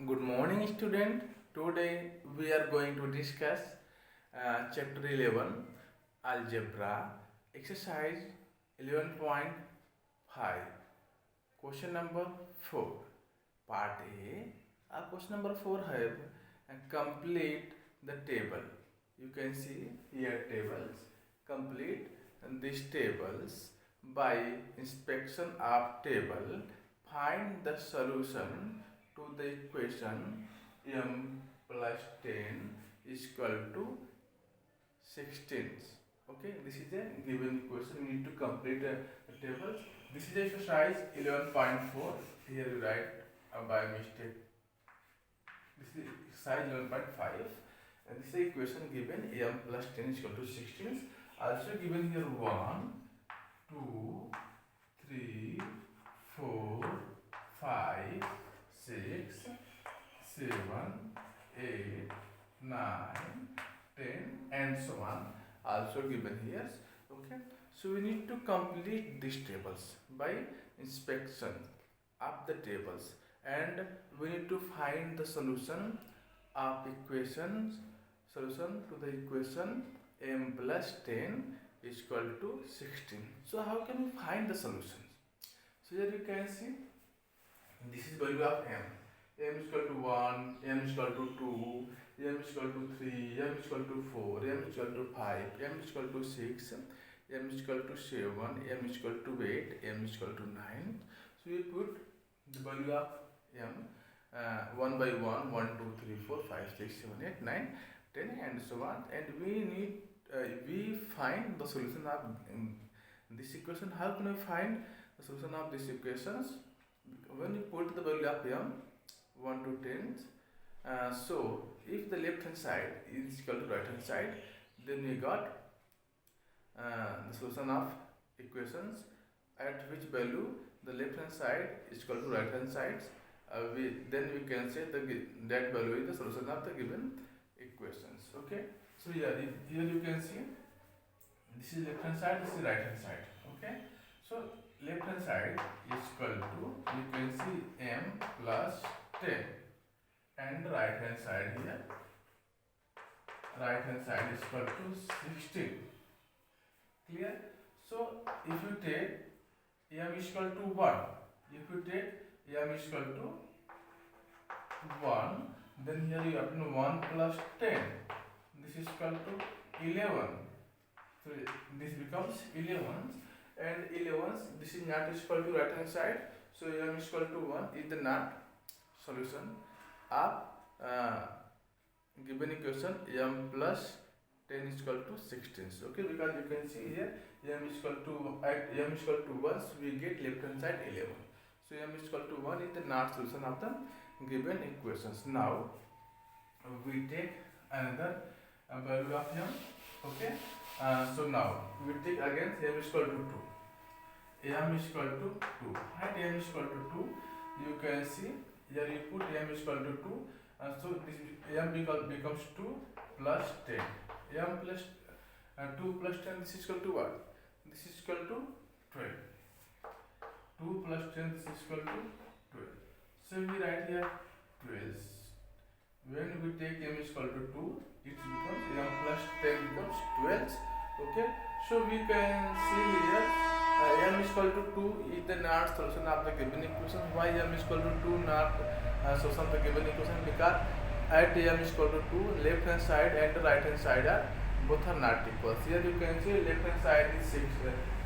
Good morning, student. Today we are going to discuss chapter 11 algebra exercise 11.5 question number 4 part A. Question number 4 have complete the table. You can see here tables. Complete these tables by inspection of table. Find the solution to the equation m plus 10 is equal to 16. Okay, this is a given equation. We need to complete a table. This is exercise 11.4. Here you write by mistake. This is exercise 11.5. And this is equation given m plus 10 is equal to 16. Also given here 1, 2, 3, 4, 5, 6, 7, 8, 9, 10 and so on also given here. Okay, so we need to complete these tables by inspection of the tables, and we need to find the solution of solution to the equation m plus 10 is equal to 16. So how can we find the solutions? So here you can see this is value of m. M is equal to 1, m is equal to 2, m is equal to 3, m is equal to 4, m is equal to 5, m is equal to 6, m is equal to 7, m is equal to 8, m is equal to 9. So we put the value of m 1 by 1, 1, 2, 3, 4, 5, 6, 7, 8, 9, 10 and so on. And we find the solution of this equation. How can we find the solution of these equations? When you put the value of m 1 to 10, so if the left hand side is equal to right hand side, then we got the solution of equations at which value the left hand side is equal to right hand side. Then we can say that value is the solution of the given equations. Okay, so here you can see this is left hand side, this is right hand side. Okay, so left hand side is equal to, you can see m plus 10, and right hand side here, right hand side is equal to 16. Clear? So if you take m is equal to 1, if you take m is equal to 1, then here you have 1 plus 10, this is equal to 11. So this becomes 11, and 11 this is not equal to right hand side, so m is equal to 1 is the not solution of given equation m plus 10 is equal to 16. Okay, because you can see here m is equal to 1, so we get left hand side 11. So m is equal to 1 is the not solution of the given equations. Now we take another value of m. Okay, so now we take again m is equal to 2. M is equal to 2. At m is equal to 2, you can see here you put m is equal to 2, so this m becomes 2 plus 10. M plus 2 plus 10, this is equal to what? This is equal to 12. 2 plus 10, this is equal to 12. So we write here 12. When we take m is equal to 2, it becomes m plus 10 becomes 12. Okay, so we can see here m is equal to 2 is the not solution of the given equation. Why m is equal to 2 not solution of the given equation? Because at m is equal to 2, left hand side and the right hand side are both are not equal. Here you can see left hand side is 6,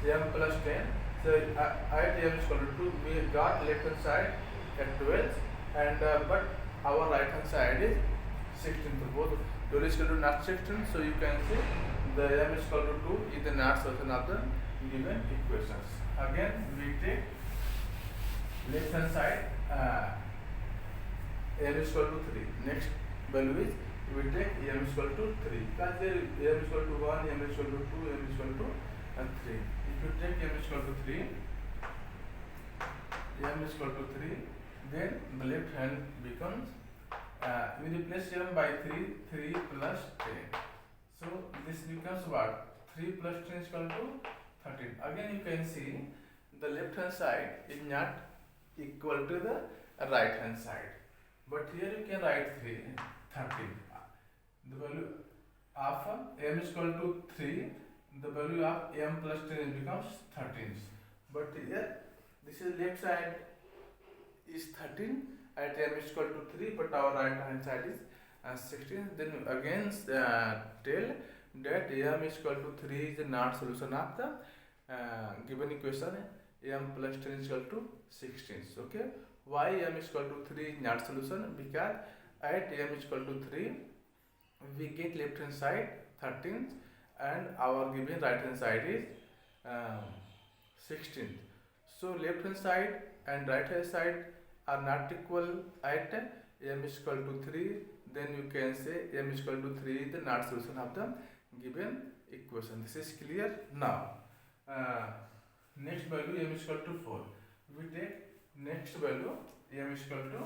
m plus 10. So at m is equal to 2, we got left hand side at 12, and but our right hand side is 16. So both 12 is equal to not 16. So you can see the m is equal to 2 is the not solution of the given equations. Again we take left hand side m is equal to 3. Next value is we take m is equal to 3, because there m is equal to 1, m is equal to 2, m is equal to 3. If you take m is equal to 3, m is equal to 3, then the left hand becomes we replace m by 3 plus 10. So this becomes what? 3 plus 10 is equal to 13. Again you can see the left hand side is not equal to the right hand side. but here you can write 13. The value of m is equal to 3, the value of m plus 10 becomes 13. But here this is left side is 13 at m is equal to 3, but our right hand side is 16. Then again tell that m is equal to 3 is not solution of the given equation m plus 10 is equal to 16. Okay, why m is equal to 3 is not solution? Because at m is equal to 3 we get left hand side 13 and our given right hand side is 16. So left hand side and right hand side are not equal at m is equal to 3, then you can say m is equal to 3 is the not solution of the given equation. This is clear now. Next value m is equal to 4. We take next value m is equal to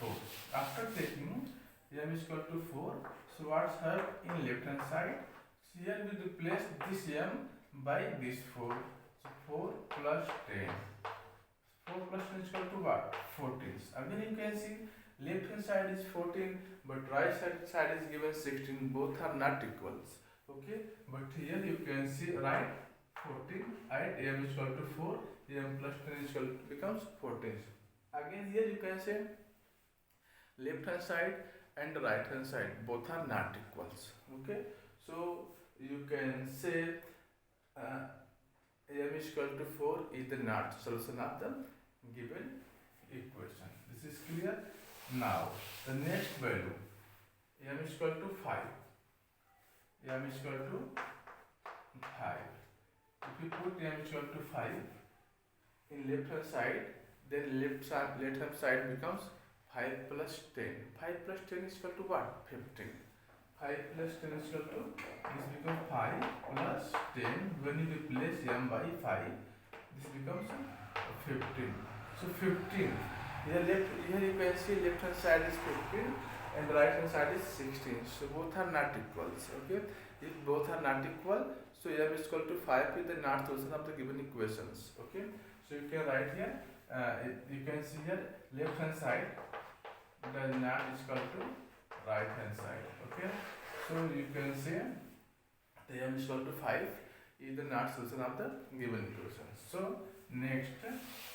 4. After taking m is equal to 4, so what's have in left hand side? So here we replace this m by this 4. So 4 plus 10. 4 plus 10 is equal to what? 14. Again you can see left hand side is 14 but right side is given 16. Both are not equals. Okay, but here you can see right 14 at m is equal to 4, m plus 10 is equal to becomes 14. Again here you can say left hand side and right hand side both are not equals. Okay, so you can say m is equal to 4 is the not solution of the given equation. This is clear. Now the next value m is equal to 5. M is equal to 5. If you put m is equal to 5 in left hand side, then left hand side becomes 5 plus 10. 5 plus 10 is equal to what? 15. 5 plus 10 is equal to, this becomes 5 plus 10. When you replace m by 5, this becomes 15. So 15. Here you can see left hand side is 15 and right hand side is 16. So both are not equals. Okay, if both are not equal, so m is equal to 5 is the not solution of the given equations. Okay, so you can write here, you can see here left hand side does not is equal to right hand side. Okay, so you can say the m is equal to 5 is the not solution of the given equation. So next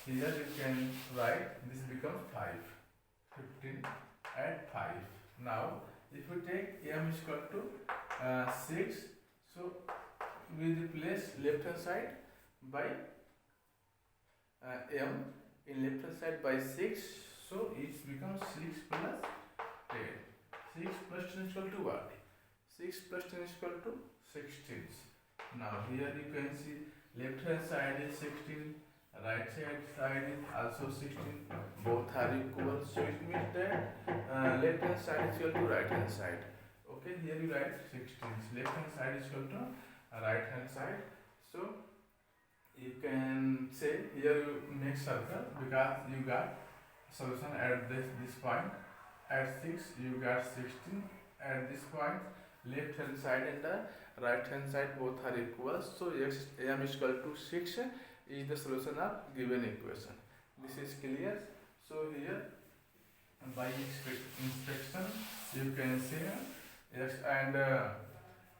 here you can write this becomes 5, 15 at 5. Now if we take m is equal to 6, so we replace left hand side by m in left hand side by 6, so it becomes 6 plus 10. 6 plus 10 is equal to what? 6 plus 10 is equal to 16. Now here you can see left hand side is 16, right side is also 16. Both are equal, so it means that left hand side is equal to right hand side. Okay, here you write 16. Left hand side is equal to right hand side. So you can say here you make circle because you got solution at this point. At 6 you got 16. At this point left hand side and the right hand side both are equal, so m is equal to 6 is the solution of given equation. This is clear. So here by inspection you can say yes, and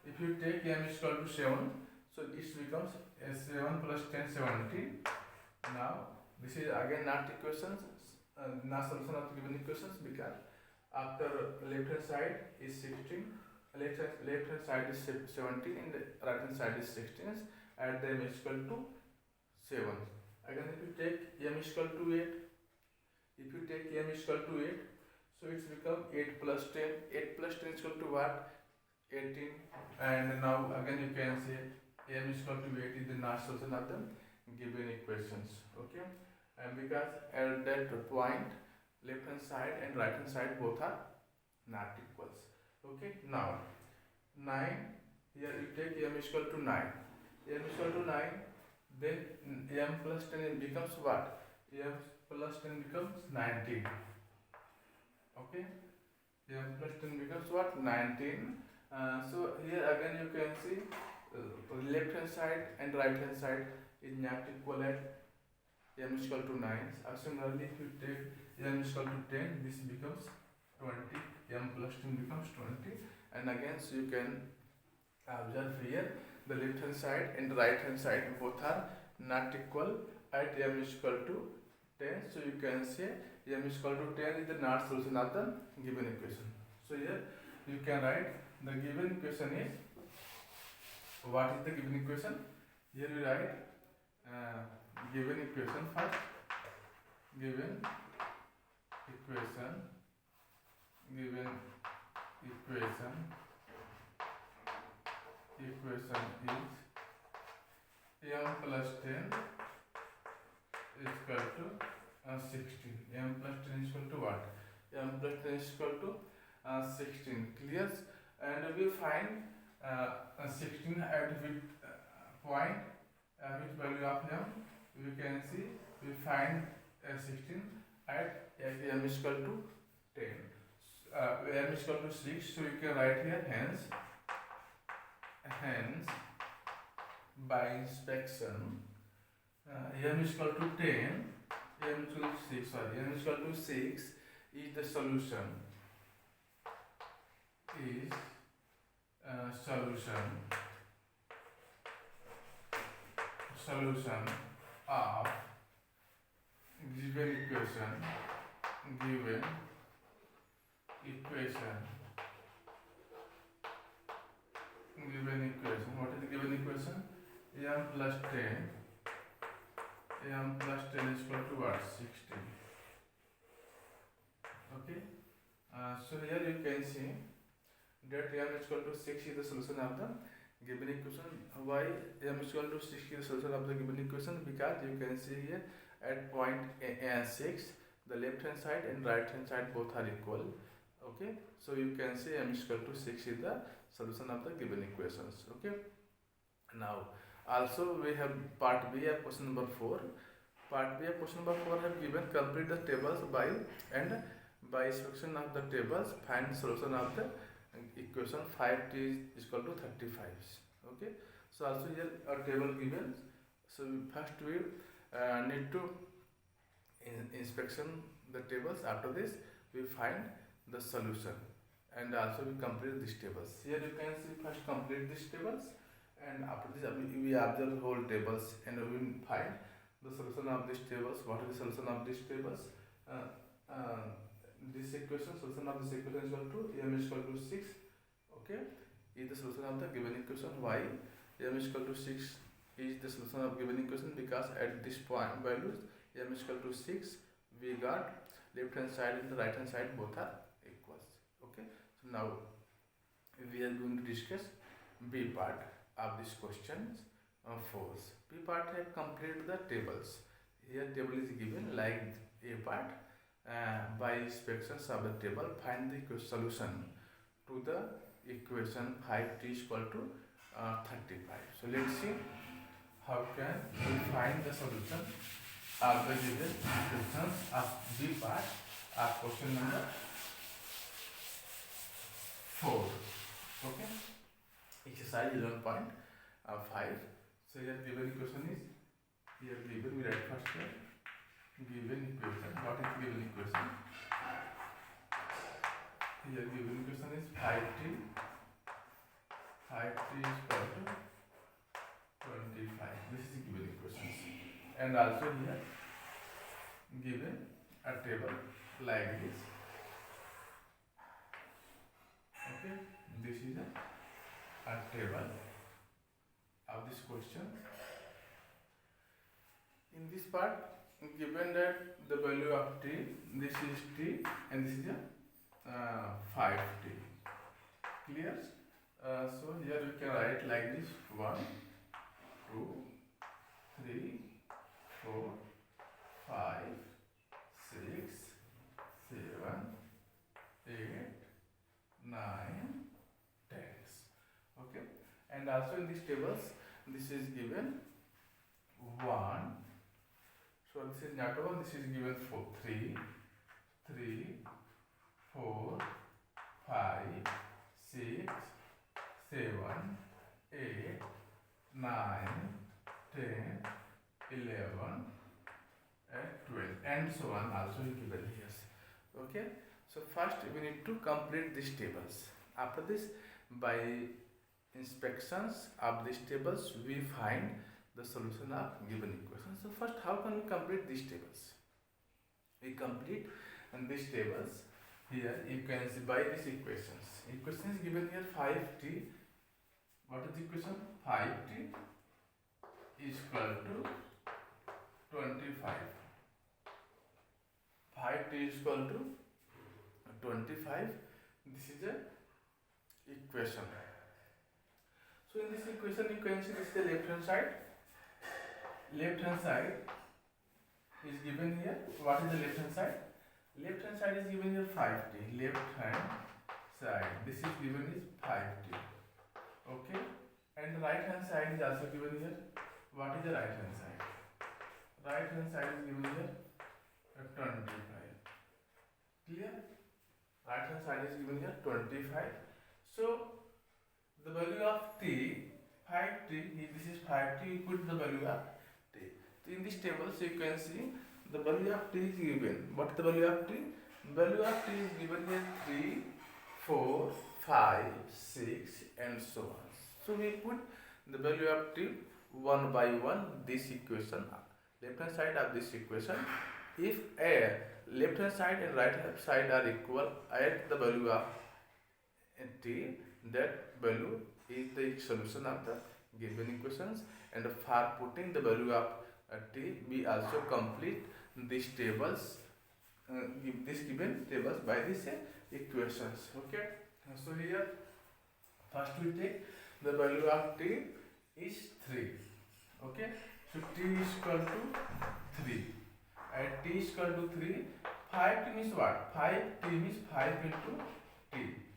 if you take m is equal to 7, so this becomes 7 plus 10 17. Now this is again not equations, not solution of the given equations, because after left hand side is 16, left hand side is 17 and right hand side is 16, add them is equal to 7. Again if you take m is equal to 8, if you take m is equal to 8, so it's become 8 plus 10. 8 plus 10 is equal to what? 18. And now again you can say m is equal to 8 is the not solution of the given equations. Okay, and because at that point left hand side and right hand side both are not equals. Okay, now 9, here you take m is equal to 9. M is equal to 9, then m plus 10 becomes what? M plus 10 becomes 19. Okay, m plus 10 becomes what? 19. So here again you can see left hand side and right hand side is not equal at m is equal to 9. Similarly, if you take m is equal to 10, this becomes 20, m plus 10 becomes 20. And again, so you can observe here the left hand side and the right hand side both are not equal at m is equal to 10. So you can say m is equal to 10 is the not solution of the given equation. So here you can write the given equation is, what is the given equation? Here we write given equation first. Given equation is m plus 10 is equal to 16. M plus 10 is equal to what? M plus 10 is equal to 16. Clear? And we find 16 at which point, which value of m? We can see we find 16 at m is equal to 10. M is equal to 6, so you can write here hence by inspection m is equal to 10, m is equal to 6, sorry, m is equal to 6 is the solution, solution of given equation. What is the given equation? m plus 10 is equal to what? 16. Okay. So here you can see that m is equal to 6 is the solution of the given equation. Why m is equal to 6 is the solution of the given equation? Because you can see here at point 6 the left hand side and right hand side both are equal. Okay, so you can say m is equal to 6 is the solution of the given equations. Okay, now also we have part B of question number 4. Part B of question number 4 have given complete the tables by inspection of the tables, find solution of the equation 5t is equal to 35. Okay, so also here a table given. So first we need to inspection the tables. After this we find the solution and also we complete these tables. Here you can see first complete these tables, and after this we observe whole tables and we will find the solution of these tables. What is the solution of these tables? This equation, solution of this equation is equal to m is equal to 6. Okay, is the solution of the given equation. Why m is equal to 6 is the solution of given equation? Because at this point values m is equal to 6, we got left hand side and the right hand side both are equals. Okay, so now we are going to discuss B part of this questions. Force B part have completed the tables. Here table is given like A part. By inspections of the table, find the solution to the equation 5t is equal to 35. So let's see how can we find the solution of the given equations of B part of question number 4. Okay, exercise 11.5. So here given equation is, here given, we write first here given equation. What is given equation? Here given equation is 5t is equal to 25. This is given equation. And also here given a table like this. Okay, this is a table of this question. In this part, given that the value of t, this is t and this is a 5t. Clear? So here we can write like this: 1, 2, 3, 4, 5, 6, 7, 8, 9, 10. Okay, and also in these tables, this is given 1. So this is not 1, this is given 3, 4, 5, 6, 7, 8, 9, 10, 11, and 12, and so on also given here. Okay, so first we need to complete these tables. After this, by inspections of these tables, we find the solution of given equation. So first, how can we complete these tables? We complete these tables. Here you can see by these equations. Equation is given here 5t. What is the equation? 5t is equal to 25. 5t is equal to 25. This is a equation. So in this equation you can see this is the left hand side. Left hand side is given here. What is the left hand side? Left hand side is given here 5t. Left hand side, this is given is 5t. Okay, and the right hand side is also given here. What is the right hand side? Right hand side is given here 25. Clear? Right hand side is given here 25. So the value of t, 5t, this is 5t, you put the value of t. So in this table, so you can see the value of t is given. What is the value of t? Value of t is given here 3, 4, 5, 6 and so on. So we put the value of t one by one this equation, left hand side of this equation. If a left hand side and right hand side are equal, add the value of t, that value is the solution of the given equations. And for putting the value of t, we also complete these tables, this given tables by these equations. Okay, so here first we take the value of t is 3. Okay, so t is equal to 3. At t is equal to 3, 5t means what? 5t means 5 into t.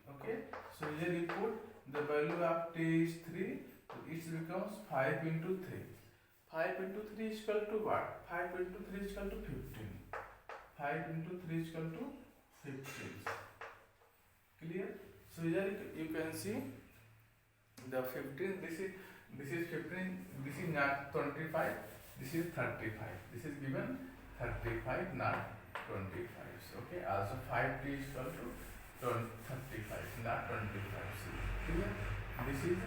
Okay, so here you put the value of t is 3, so it becomes 5 into 3. 5 into 3 is equal to what? 5 into 3 is equal to 15. 5 into 3 is equal to 15. Clear? So here you can see the 15. This is 15. This is not 25. This is 35. This is given 35, not 25. Okay. Also 5t is equal to 35, not 25. Clear? This is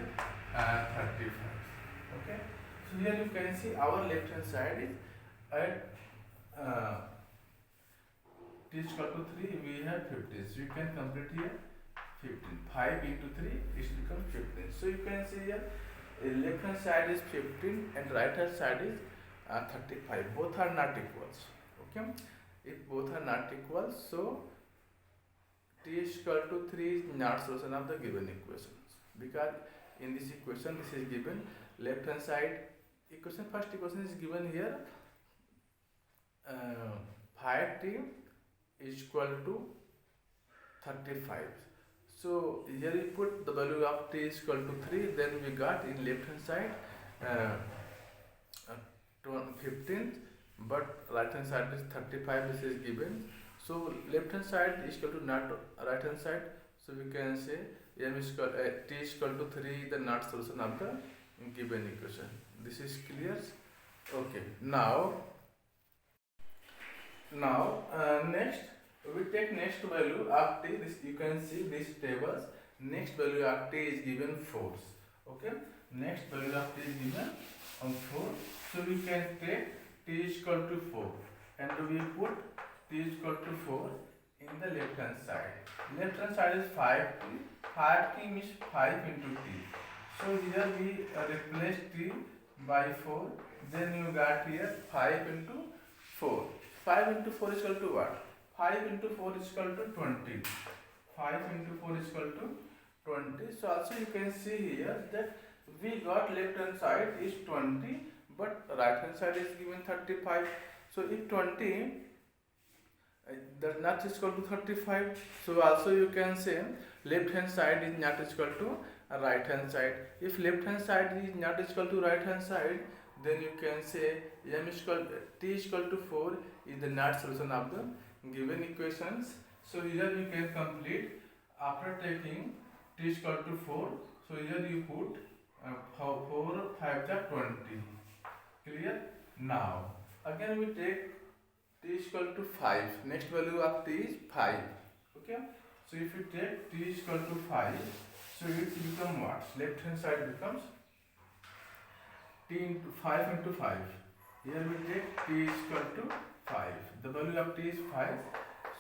35. Okay. So here you can see our left hand side is at t is equal to 3. We have 15. So you can complete here 15. 5 into 3 it becomes 15. So you can see here left hand side is 15 and right hand side is 35. Both are not equals. Okay, if both are not equal, so t is equal to 3 is not solution of the given equations, because in this equation this is given left hand side equation. First equation is given here 5t is equal to 35. So here you put the value of t is equal to 3, then we got in left hand side 15, but right hand side is 35. This is given. So left hand side is equal to not right hand side. So we can say m is equal t is equal to 3, the not solution of the given equation. This is clear. Okay. Now next we take next value of t. This you can see this tables. Next value of t is given 4. Okay. Next value of t is given 4. So we can take t is equal to 4 and we put t is equal to 4 in the left hand side. Left hand side is 5t. 5t means 5 into t. So here we replace t by 4. Then you got here 5 into 4. 5 into 4 is equal to what? 5 into 4 is equal to 20. 5 into 4 is equal to 20. So also you can see here that we got left hand side is 20, but right hand side is given 35. So if 20 that not is equal to 35, so also you can say left hand side is not equal to right hand side. If left hand side is not equal to right hand side, then you can say m is equal t is equal to 4 is the not solution of the given equations. So here you can complete after taking t is equal to 4. So here you put 4 5 20. Clear? Now again we take t is equal to 5. Next value of t is 5. Okay. So if you take t is equal to 5, so it becomes what? Left hand side becomes t into 5 into 5. Here we take t is equal to 5. The value of t is 5.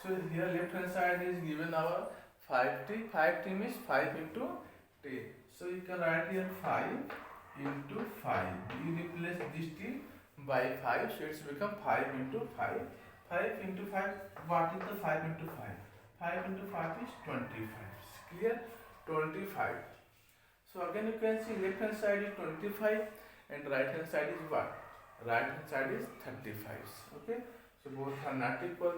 So here left hand side is given our 5t. 5t means 5 into t. So you can write here 5 into 5. You replace this t by 5. So it's become 5 into 5. 5 into 5. What is the 5 into 5? 5 into 5 is 25. Clear? 25. So again you can see left hand side is 25 and right hand side is what? Right hand side is 35. Okay. So both are not equal.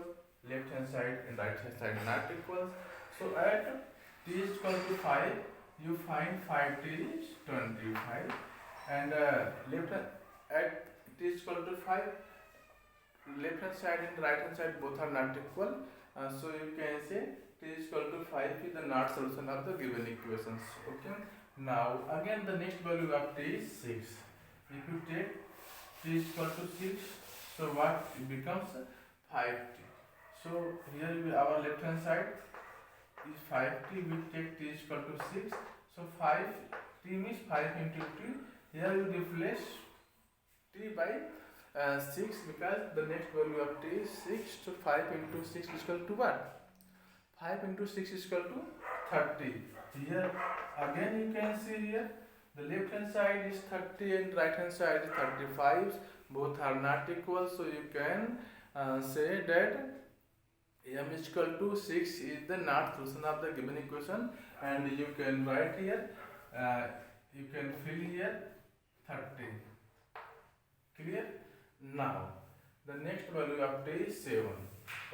Left hand side and right hand side not equal. So at t is equal to 5, you find 5t is 25, and left hand at t is equal to 5, left hand side and right hand side both are not equal. So you can say t is equal to 5 is the not solution of the given equations. Okay. Now again the next value of t is 6. If you take t is equal to 6, so what it becomes? 5t. So here our left hand side is 5t, we take t is equal to 6. So 5t means 5 into t. Here you replace t by 6 because the next value of t is 6. So 5 into 6 is equal to what? 5 into 6 is equal to 30. Here again you can see here the left hand side is 30 and right hand side is 35. Both are not equal. So you can say that m is equal to 6 is the not solution of the given equation, and you can write here, you can fill here 30. Clear? Now the next value of t is 7.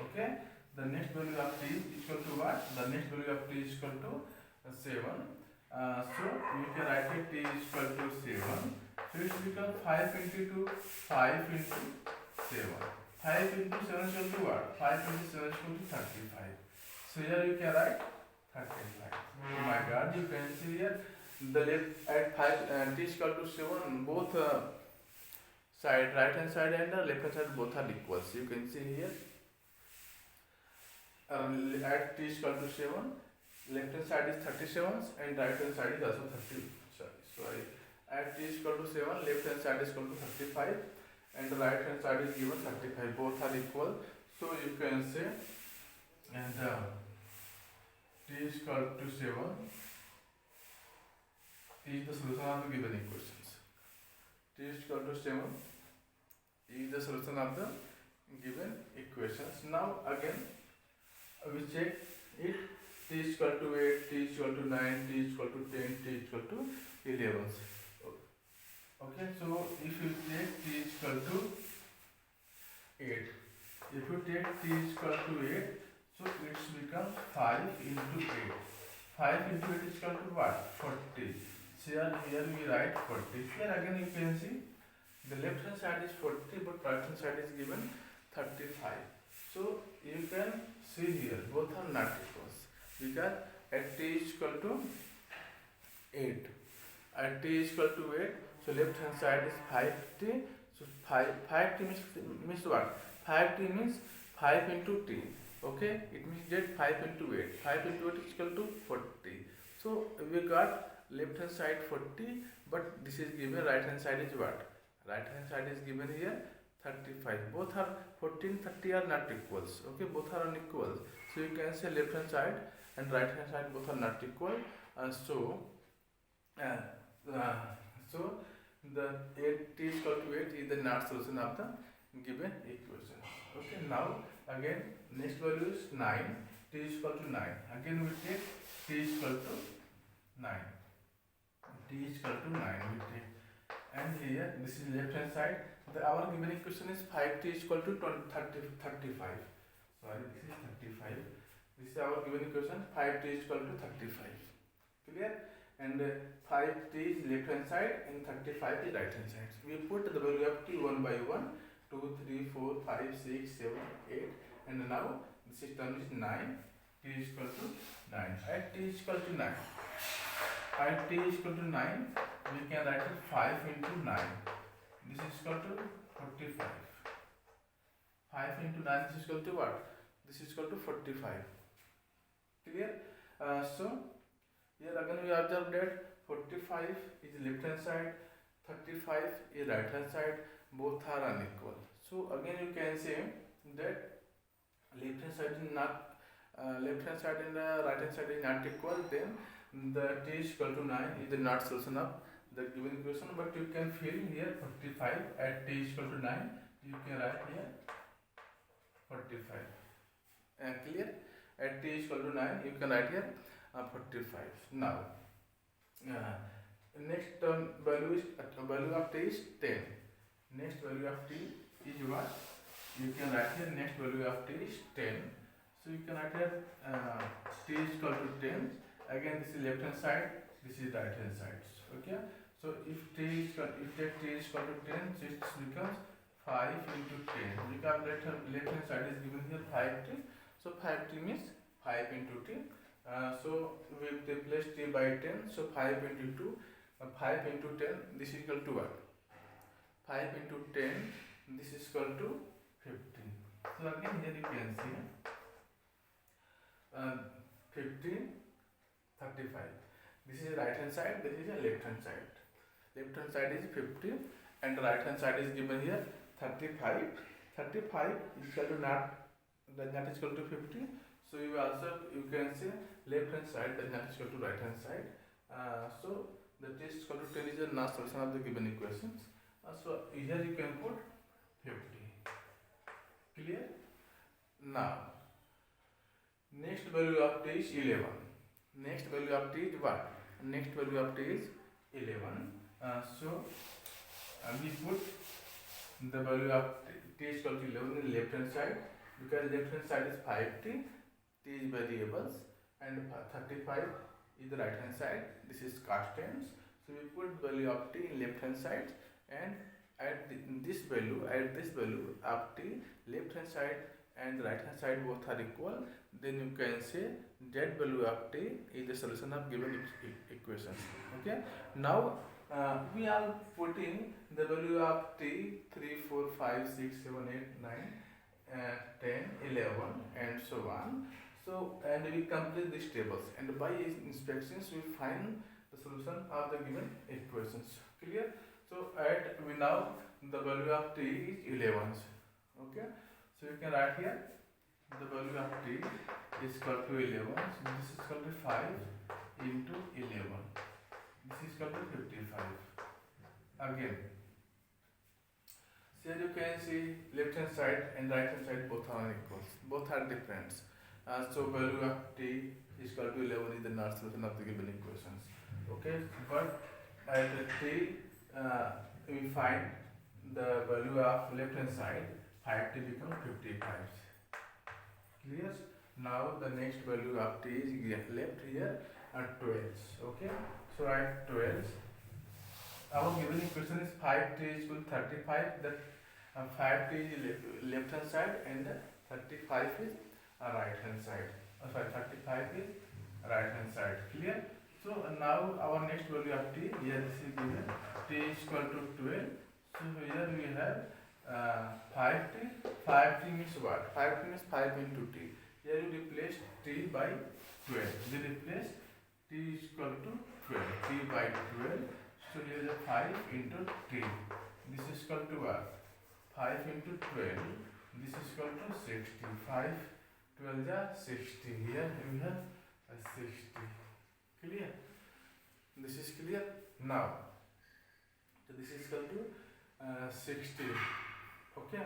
Okay. The next value of t is equal to what? The next value of t is equal to 7. So you can write it t is equal to 7. So it becomes 5 into 2, 5 into 7. 5 into 7 is equal to what? 5 into 7 is equal to 35. So here you can write 35. Oh my god, you can see here the left at 5 t is equal to 7, both side, right hand side and the left hand side both are equal. So you can see here at t is equal to 7, left hand side is 37 and right hand side is also 30. Sorry. At t is equal to 7, left hand side is equal to 35 and the right hand side is given 35. Both are equal. So you can say, and t is equal to 7 is the solution of the given equations. T is equal to 7 is the solution of the given equations. Now again we check it. T is equal to 8, t is equal to 9, t is equal to 10, t is equal to 11. Okay, so if you take t is equal to 8, if you take t is equal to 8, so it becomes 5 into 8. 5 into 8 is equal to what? 40. So here we write 40. Here again you can see the left hand side is 40 but right hand side is given 35. So you can see here both are not equal because at t is equal to 8, at t is equal to 8, so left hand side is 5t. So 5t means what? 5t means 5 into t. Okay, it means that 5 into 8. 5 into 8 is equal to 40. So we got left hand side 40, but this is given right hand side is what? Right hand side is given here 35. Both are 40 and 30 are not equals. Okay, both are unequal. So you can say left hand side and right hand side both are not equal. So the 8 t is equal to 8 is the not solution of the given equation. Okay, now again next value is 9, t is equal to 9. Again we take t is equal to 9. T is equal to 9 we take, and here this is left hand side. Our given equation is 5t is equal to 35. Sorry, this is 35. This is our given equation. 5t is equal to 35. Clear? And 5t is left hand side and 35 is right hand side. So we put the value of t one by one, 2, 3, 4, 5, 6, 7, 8, and now the system is 9. T is equal to 9. At t is equal to 9. At t is equal to 9, we can write it 5 into 9. This is equal to 45. 5 into 9, this is equal to what? This is equal to 45. Clear? So here again we observe that 45 is left hand side, 35 is right hand side, both are unequal. So again you can say that left hand side is not left hand side and the right hand side is not equal, then the t is equal to 9 is the not solution of the given equation. But you can fill here 45 at t is equal to 9, you can write here 45. Clear? At t is equal to 9, you can write here 45. Now next value of t is 10. Next value of t is what? You can write here next value of t is 10. So you can write here t is equal to 10. Again this is left hand side, this is right hand side. Okay. So if t is equal to 10, so it becomes 5 into 10. Because left hand side is given here 5t. So 5t means 5 into t. So we replace t by 10. So 5 into 2, 5 into 10. This is equal to what? 5 into 10. This is equal to 15. So again here you can see 15, 35. This is right hand side. This is a left hand side. Left hand side is 50 and right hand side is given here 35. 35 is equal to not is equal to 50. So you can say left hand side does not is equal to right hand side. So the t is equal to 10 is a not solution of the given equations. So here you can put 50. Clear? Now next value of t is 11. Next value of t is what? Next value of t is 11. So we put the value of t is equal to 11 in left hand side, because left hand side is 5t, t is variables, and 35 is the right hand side. This is constants. So we put value of t in left hand side, and at this value of t, left hand side and right hand side both are equal, then you can say that value of t is the solution of given equations. Okay. Now we are putting the value of t 3, 4, 5, 6, 7, 8, 9, 10, 11 and so on. So and we complete these tables, and by inspections we find the solution of the given equations. Clear? So we now the value of t is 11. Okay. So you can write here the value of t is equal to 11. So this is equal to 5 into 11. This is equal to 55. Again, so you can see left hand side and right hand side both are unequal. Both are different. So value of t is equal to 11 is the not solution of the given equations. Okay, but at t we find the value of left hand side, 5t becomes 55. Clear? Now the next value of t is left here at 12. Okay, so at 12 our given equation is 5t is equal to 35. That 5t is left hand side and 35 is right hand side. 35 is right hand side. Clear? So now our next value of t, here this is given, t is equal to 12. So here we have 5t. 5t means what? 5t means 5 into t. Here you replace t by 12. We replace t is equal to 12. T by 12. So here is 5 into t. This is equal to what? 5 into 12. This is equal to 60. 5, 12 is 60. Here we have 60. Clear? This is clear? Now, so this is equal to 60. Okay.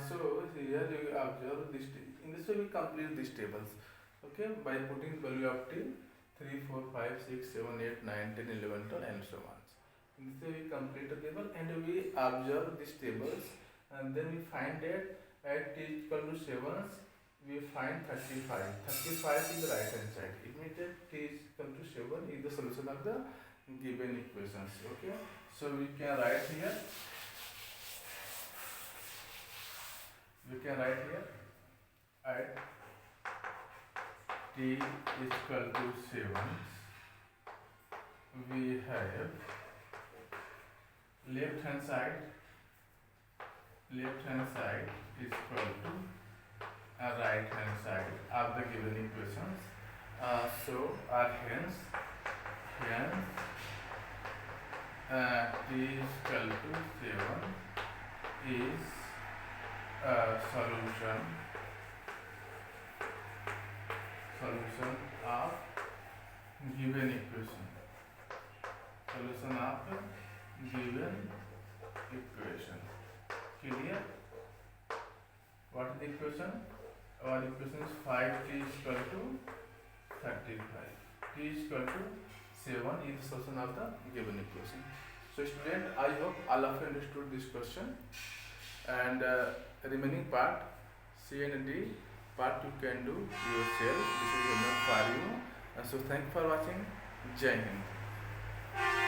So here you observe this. In this way we complete these tables. Okay, by putting value of t 3, 4, 5, 6, 7, 8, 9, 10, 11, 12 and so on. In this way we complete the table and we observe these tables, and then we find that at t equal to 7 we find 35. 35 is the right hand side. It means that t is equal to 7 is the solution of the given equations. Okay, so we can write here. At t is equal to 7 we have left hand side left hand side is equal to right hand side of the given equations. So our hence t is equal to 7 is a solution of given equation. Solution of given equation. Clear? What is the equation? Our equation is 5t is equal to 35. T is equal to 7 is the solution of the given equation. So student, I hope all of you understood this question, and remaining part C and D part you can do yourself. This is enough for you. So thank you for watching. Jai Hind.